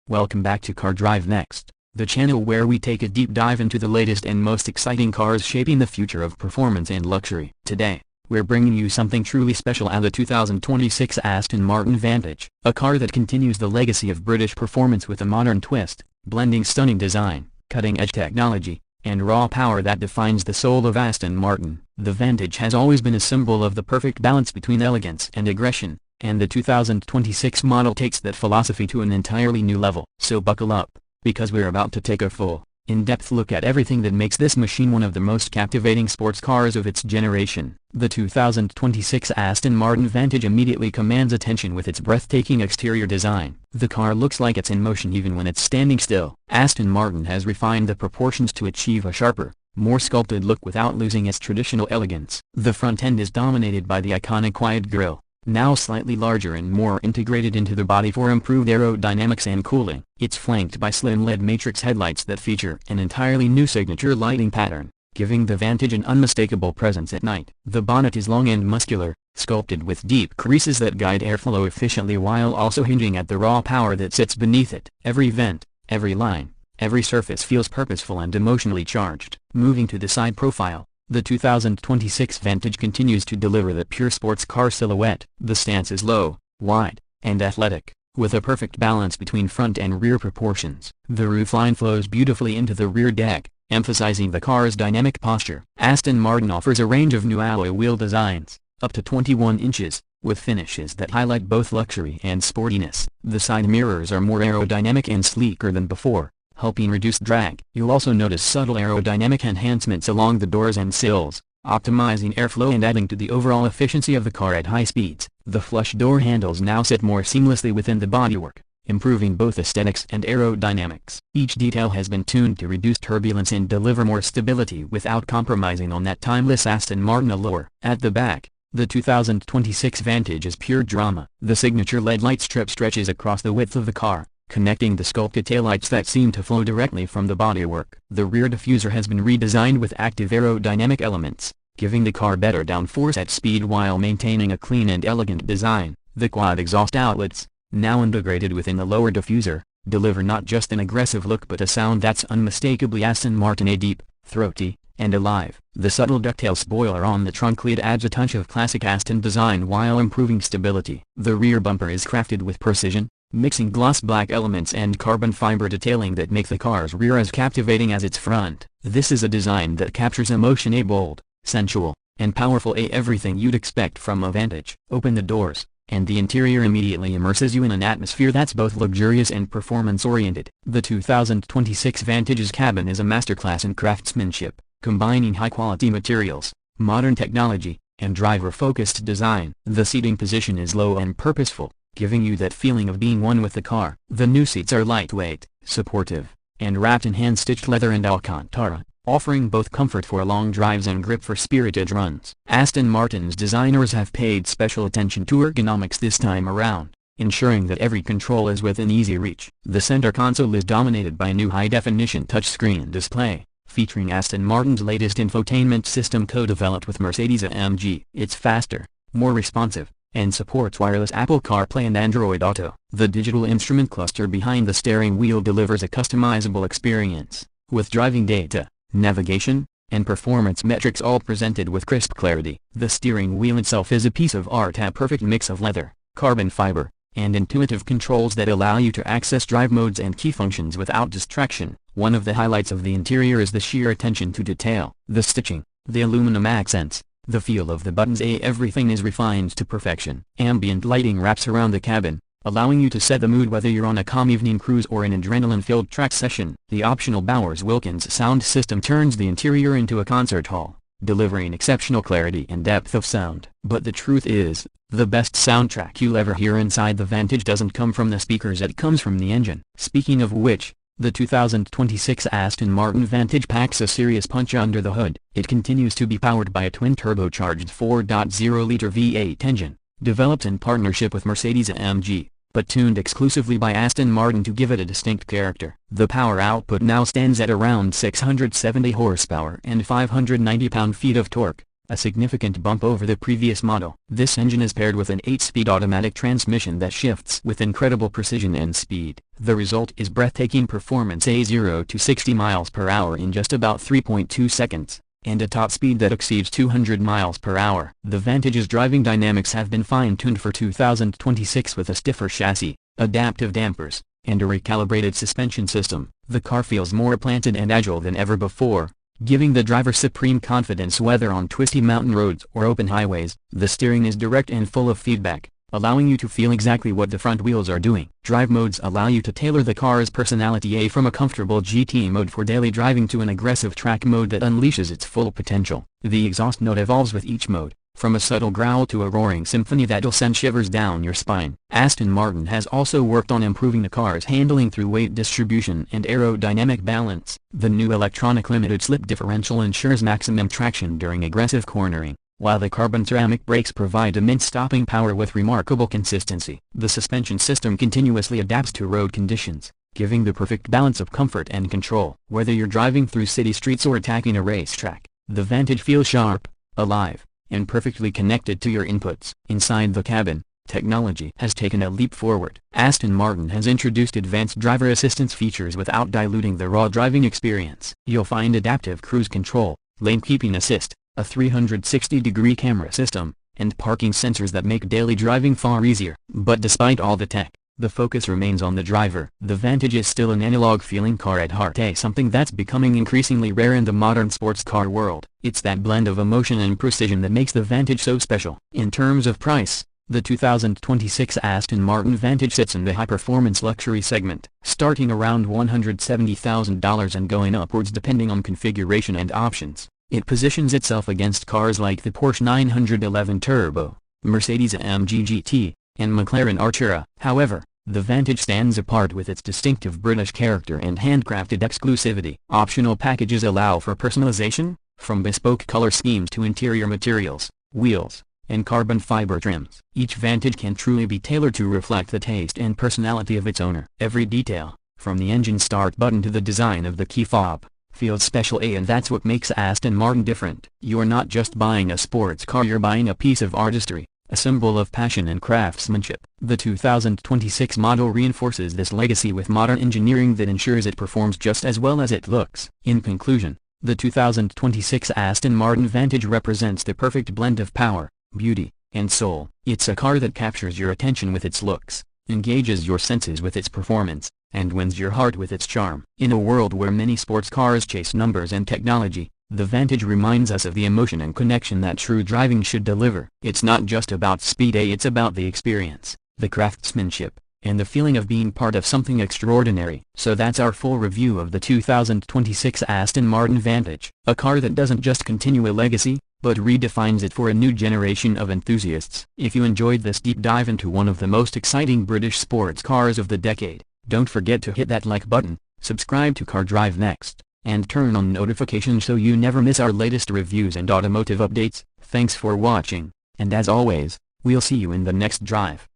Welcome back to Car Drive Next, the channel where we take a deep dive into the latest and most exciting cars shaping the future of performance and luxury. Today, we're bringing you something truly special, the 2026 Aston Martin Vantage, a car that continues the legacy of British performance with a modern twist, blending stunning design, cutting-edge technology, and raw power that defines the soul of Aston Martin. The Vantage has always been a symbol of the perfect balance between elegance and aggression, and the 2026 model takes that philosophy to an entirely new level. So buckle up, because we're about to take a full, in-depth look at everything that makes this machine one of the most captivating sports cars of its generation. The 2026 Aston Martin Vantage immediately commands attention with its breathtaking exterior design. The car looks like it's in motion even when it's standing still. Aston Martin has refined the proportions to achieve a sharper, more sculpted look without losing its traditional elegance. The front end is dominated by the iconic wide grille, now slightly larger and more integrated into the body for improved aerodynamics and cooling. It's flanked by slim LED matrix headlights that feature an entirely new signature lighting pattern, giving the Vantage an unmistakable presence at night. The bonnet is long and muscular, sculpted with deep creases that guide airflow efficiently while also hinting at the raw power that sits beneath it. Every vent, every line, every surface feels purposeful and emotionally charged. Moving to the side profile, the 2026 Vantage continues to deliver the pure sports car silhouette. The stance is low, wide, and athletic, with a perfect balance between front and rear proportions. The roofline flows beautifully into the rear deck, emphasizing the car's dynamic posture. Aston Martin offers a range of new alloy wheel designs, up to 21 inches, with finishes that highlight both luxury and sportiness. The side mirrors are more aerodynamic and sleeker than before, helping reduce drag. You'll also notice subtle aerodynamic enhancements along the doors and sills, optimizing airflow and adding to the overall efficiency of the car at high speeds. The flush door handles now sit more seamlessly within the bodywork, improving both aesthetics and aerodynamics. Each detail has been tuned to reduce turbulence and deliver more stability without compromising on that timeless Aston Martin allure. At the back, the 2026 Vantage is pure drama. The signature LED light strip stretches across the width of the car, connecting the sculpted taillights that seem to flow directly from the bodywork. The rear diffuser has been redesigned with active aerodynamic elements, giving the car better downforce at speed while maintaining a clean and elegant design. The quad exhaust outlets, now integrated within the lower diffuser, deliver not just an aggressive look but a sound that's unmistakably Aston Martin, deep, throaty, and alive. The subtle ducktail spoiler on the trunk lid adds a touch of classic Aston design while improving stability. The rear bumper is crafted with precision, mixing gloss black elements and carbon fiber detailing that make the car's rear as captivating as its front. This is a design that captures emotion, bold, sensual, and powerful, everything you'd expect from a Vantage. Open the doors, and the interior immediately immerses you in an atmosphere that's both luxurious and performance-oriented. The 2026 Vantage's cabin is a masterclass in craftsmanship, combining high-quality materials, modern technology, and driver-focused design. The seating position is low and purposeful, giving you that feeling of being one with the car. The new seats are lightweight, supportive, and wrapped in hand-stitched leather and Alcantara, offering both comfort for long drives and grip for spirited runs. Aston Martin's designers have paid special attention to ergonomics this time around, ensuring that every control is within easy reach. The center console is dominated by a new high-definition touchscreen display, featuring Aston Martin's latest infotainment system co-developed with Mercedes-AMG. It's faster, more responsive, and supports wireless Apple CarPlay and Android Auto. The digital instrument cluster behind the steering wheel delivers a customizable experience, with driving data, navigation, and performance metrics all presented with crisp clarity. The steering wheel itself is a piece of art, a perfect mix of leather, carbon fiber, and intuitive controls that allow you to access drive modes and key functions without distraction. One of the highlights of the interior is the sheer attention to detail. The stitching, the aluminum accents, the feel of the buttons, everything is refined to perfection. Ambient lighting wraps around the cabin, allowing you to set the mood whether you're on a calm evening cruise or an adrenaline-filled track session. The optional Bowers-Wilkins sound system turns the interior into a concert hall, delivering exceptional clarity and depth of sound. But the truth is, the best soundtrack you'll ever hear inside the Vantage doesn't come from the speakers, it comes from the engine. Speaking of which, the 2026 Aston Martin Vantage packs a serious punch under the hood. It continues to be powered by a twin-turbocharged 4.0-liter V8 engine, developed in partnership with Mercedes-AMG, but tuned exclusively by Aston Martin to give it a distinct character. The power output now stands at around 670 horsepower and 590 pound-feet of torque, a significant bump over the previous model. This engine is paired with an 8-speed automatic transmission that shifts with incredible precision and speed. The result is breathtaking performance, a 0 to 60 miles per hour in just about 3.2 seconds. And a top speed that exceeds 200 miles per hour. The Vantage's driving dynamics have been fine-tuned for 2026 with a stiffer chassis, adaptive dampers, and a recalibrated suspension system. The car feels more planted and agile than ever before, giving the driver supreme confidence whether on twisty mountain roads or open highways. The steering is direct and full of feedback, allowing you to feel exactly what the front wheels are doing. Drive modes allow you to tailor the car's personality, from a comfortable GT mode for daily driving to an aggressive track mode that unleashes its full potential. The exhaust note evolves with each mode, from a subtle growl to a roaring symphony that'll send shivers down your spine. Aston Martin has also worked on improving the car's handling through weight distribution and aerodynamic balance. The new electronic limited slip differential ensures maximum traction during aggressive cornering, while the carbon ceramic brakes provide immense stopping power with remarkable consistency. The suspension system continuously adapts to road conditions, giving the perfect balance of comfort and control. Whether you're driving through city streets or attacking a racetrack, the Vantage feels sharp, alive, and perfectly connected to your inputs. Inside the cabin, technology has taken a leap forward. Aston Martin has introduced advanced driver assistance features without diluting the raw driving experience. You'll find adaptive cruise control, lane keeping assist, a 360-degree camera system, and parking sensors that make daily driving far easier. But despite all the tech, the focus remains on the driver. The Vantage is still an analog-feeling car at heart, something that's becoming increasingly rare in the modern sports car world. It's that blend of emotion and precision that makes the Vantage so special. In terms of price, the 2026 Aston Martin Vantage sits in the high-performance luxury segment, starting around $170,000 and going upwards depending on configuration and options. It positions itself against cars like the Porsche 911 Turbo, Mercedes-AMG GT, and McLaren Artura. However, the Vantage stands apart with its distinctive British character and handcrafted exclusivity. Optional packages allow for personalization, from bespoke color schemes to interior materials, wheels, and carbon fiber trims. Each Vantage can truly be tailored to reflect the taste and personality of its owner. Every detail, from the engine start button to the design of the key fob, feels special, and that's what makes Aston Martin different. You're not just buying a sports car, you're buying a piece of artistry, a symbol of passion and craftsmanship. The 2026 model reinforces this legacy with modern engineering that ensures it performs just as well as it looks. In conclusion, the 2026 Aston Martin Vantage represents the perfect blend of power, beauty, and soul. It's a car that captures your attention with its looks, engages your senses with its performance, and wins your heart with its charm. In a world where many sports cars chase numbers and technology, the Vantage reminds us of the emotion and connection that true driving should deliver. It's not just about speed, it's about the experience, the craftsmanship, and the feeling of being part of something extraordinary. So that's our full review of the 2026 Aston Martin Vantage, a car that doesn't just continue a legacy, but redefines it for a new generation of enthusiasts. If you enjoyed this deep dive into one of the most exciting British sports cars of the decade, don't forget to hit that like button, subscribe to Car Drive Next, and turn on notifications so you never miss our latest reviews and automotive updates. Thanks for watching, and as always, we'll see you in the next drive.